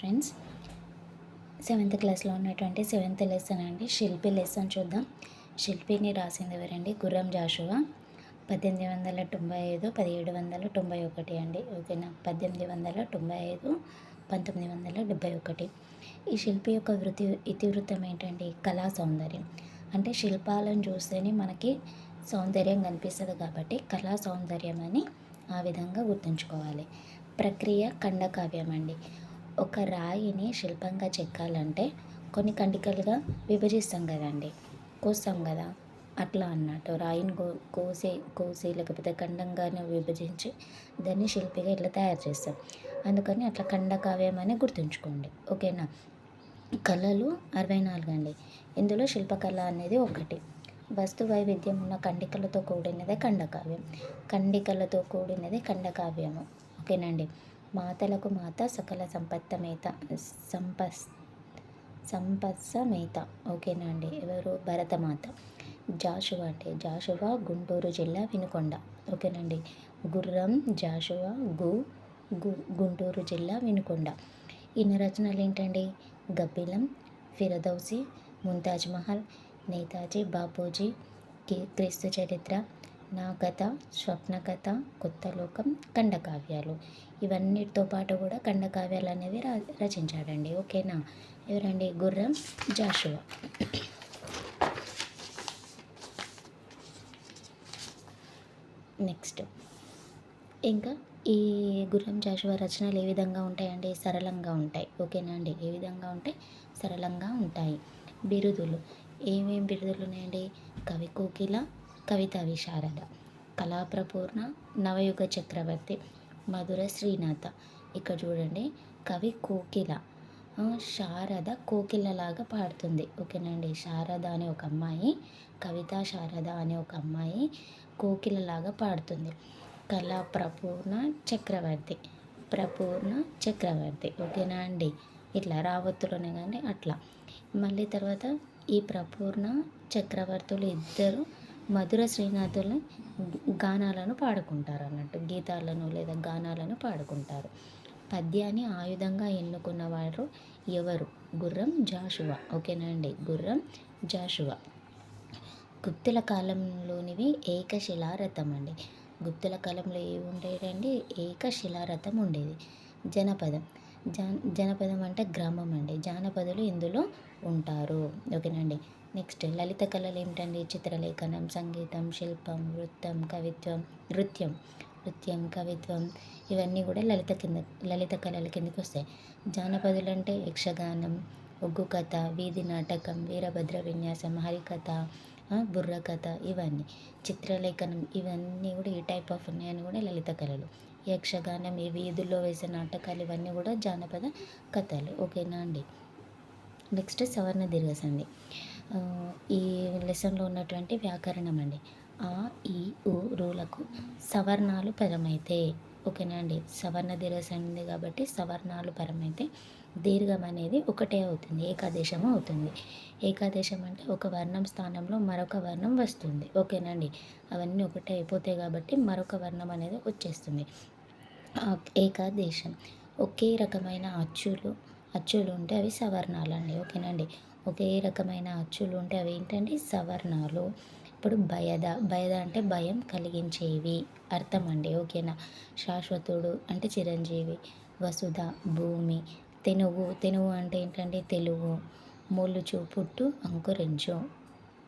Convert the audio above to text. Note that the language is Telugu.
ఫ్రెండ్స్, సెవెంత్ క్లాస్లో ఉన్నటువంటి సెవెంత్ లెసన్ అండి, శిల్పి లెసన్ చూద్దాం. శిల్పిని రాసింది ఎవరండి? గుర్రం జాషువా. 1895 1791 అండి. ఓకేనా? 1895 1971. ఈ శిల్పి యొక్క ఇతివృత్తం ఏంటండి? కళా సౌందర్యం. అంటే శిల్పాలను చూస్తేనే మనకి సౌందర్యం కనిపిస్తుంది కాబట్టి కళా సౌందర్యం అని ఆ విధంగా గుర్తుంచుకోవాలి. ప్రక్రియ ఖండకావ్యం అండి. ఒక రాయిని శిల్పంగా చెక్కాలంటే కొన్ని ఖండికలుగా విభజిస్తాం కదండి, కోస్తాం కదా, అట్లా అన్నట్టు రాయిని కోసి లేకపోతే ఖండంగానే విభజించి దాన్ని శిల్పిగా ఇట్లా తయారు చేస్తాం. అందుకని అట్లా ఖండకావ్యం అని గుర్తుంచుకోండి. ఓకేనా? కళలు 64 అండి. ఇందులో శిల్పకళ అనేది ఒకటి. వస్తు వైవిధ్యం ఉన్న ఖండికలతో కూడినదే ఖండకావ్యం. ఖండికలతో కూడినదే ఖండకావ్యము. ఓకేనండి? మాతలకు మాత సకల సంపత్సమేత. ఓకేనా అండి? ఎవరు? భరతమాత. జాషువా అంటే జాషువా గుంటూరు జిల్లా వినుకొండ. ఓకేనండి? గుర్రం జాషువా గుంటూరు జిల్లా వినుకొండ. ఈయన రచనలు ఏంటండి? గబ్బిలం, ఫిరదౌసి, ముంతాజ్ మహల్, నేతాజీ, బాపూజీ, క్రీస్తు చరిత్ర, నా కథ, స్వప్న కథ, కొత్త లోకం, ఖండకావ్యాలు. ఇవన్నిటితో పాటు కూడా ఖండకావ్యాలు అనేవి రచించాడండి. ఓకేనా? ఎవరండి? గుర్రం జాషువా. నెక్స్ట్ ఇంకా ఈ గుర్రం జాషువా రచనలు ఏ విధంగా ఉంటాయండి? సరళంగా ఉంటాయి. ఓకేనా అండి? ఏ విధంగా ఉంటాయి? సరళంగా ఉంటాయి. బిరుదులు ఏమేం బిరుదులు ఉన్నాయండి? కవి కోకిల, కవితా విశారద, కళాప్రపూర్ణ, నవయుగ చక్రవర్తి, మధుర శ్రీనాథ. ఇక్కడ చూడండి, కవి కోకిల, శారద కోకిలలాగా పాడుతుంది. ఓకేనండి? శారద అనే ఒక అమ్మాయి, కవితా శారద అనే ఒక అమ్మాయి కోకిలలాగా పాడుతుంది. కళాప్రపూర్ణ చక్రవర్తి, ఓకేనా అండి? ఇట్లా రావత్తులోనే కానీ అట్లా. మళ్ళీ తర్వాత ఈ ప్రపూర్ణ చక్రవర్తులు ఇద్దరు మధుర శ్రీనాథులు గానాలను పాడుకుంటారు అన్నట్టు, గీతాలను లేదా గానాలను పాడుకుంటారు. పద్యాన్ని ఆయుధంగా ఎన్నుకున్నవారు ఎవరు? గుర్రం జాషువా. ఓకేనా అండి? గుర్రం జాషువా. గుప్తుల కాలంలోనివి ఏకశిలారథం అండి. గుప్తుల కాలంలో ఏమి ఉండేదండి? ఏకశిలారథం ఉండేది. జనపదం అంటే గ్రామం అండి. జానపదులు ఇందులో ఉంటారు. ఓకేనండి? నెక్స్ట్ లలిత కళలు ఏమిటండి? చిత్రలేఖనం, సంగీతం, శిల్పం, నృత్యం, కవిత్వం, ఇవన్నీ కూడా లలిత కళల కిందకి వస్తాయి. జానపదులు అంటే యక్షగానం, ఒగ్గు కథ, వీధి నాటకం, వీరభద్ర విన్యాసం, హరికథ, బుర్రకథ, ఇవన్నీ. చిత్రలేఖనం, ఇవన్నీ కూడా ఈ టైప్ ఆఫ్ ఉన్నాయని కూడా లలిత కళలు. యక్షగానం, ఈ వీధుల్లో వేసే నాటకాలు, ఇవన్నీ కూడా జానపద కథలు. ఓకేనా అండి? నెక్స్ట్ సవర్ణ దీర్ఘ సంధి. ఈ లెసన్లో ఉన్నటువంటి వ్యాకరణం అండి. ఆ, ఈ, ఉ, రులకు సవర్ణాలు పరమైతే. ఓకేనా అండి? సవర్ణ దీర్ఘ సంధి కాబట్టి సవర్ణాలు పరమైతే దీర్ఘం అనేది ఒకటే అవుతుంది, ఏకాదేశము అవుతుంది. ఏకాదేశం అంటే ఒక వర్ణం స్థానంలో మరొక వర్ణం వస్తుంది. ఓకేనండి? అవన్నీ ఒకటే అయిపోతాయి కాబట్టి మరొక వర్ణం అనేది వచ్చేస్తుంది. ఏకాదేశం. ఒకే రకమైన అచ్చులు ఉంటే అవి సవర్ణాలండి. ఓకేనండి? ఒకే రకమైన అచ్చులు ఉంటే అవి ఏంటండి? సవర్ణాలు. ఇప్పుడు బయద అంటే భయం కలిగించేవి అర్థం అండి. ఓకేనా? శాశ్వతుడు అంటే చిరంజీవి, వసుధ భూమి, తెనుగు అంటే ఏంటండి? తెలుగు, మొలుచు పుట్టు అంకురించు,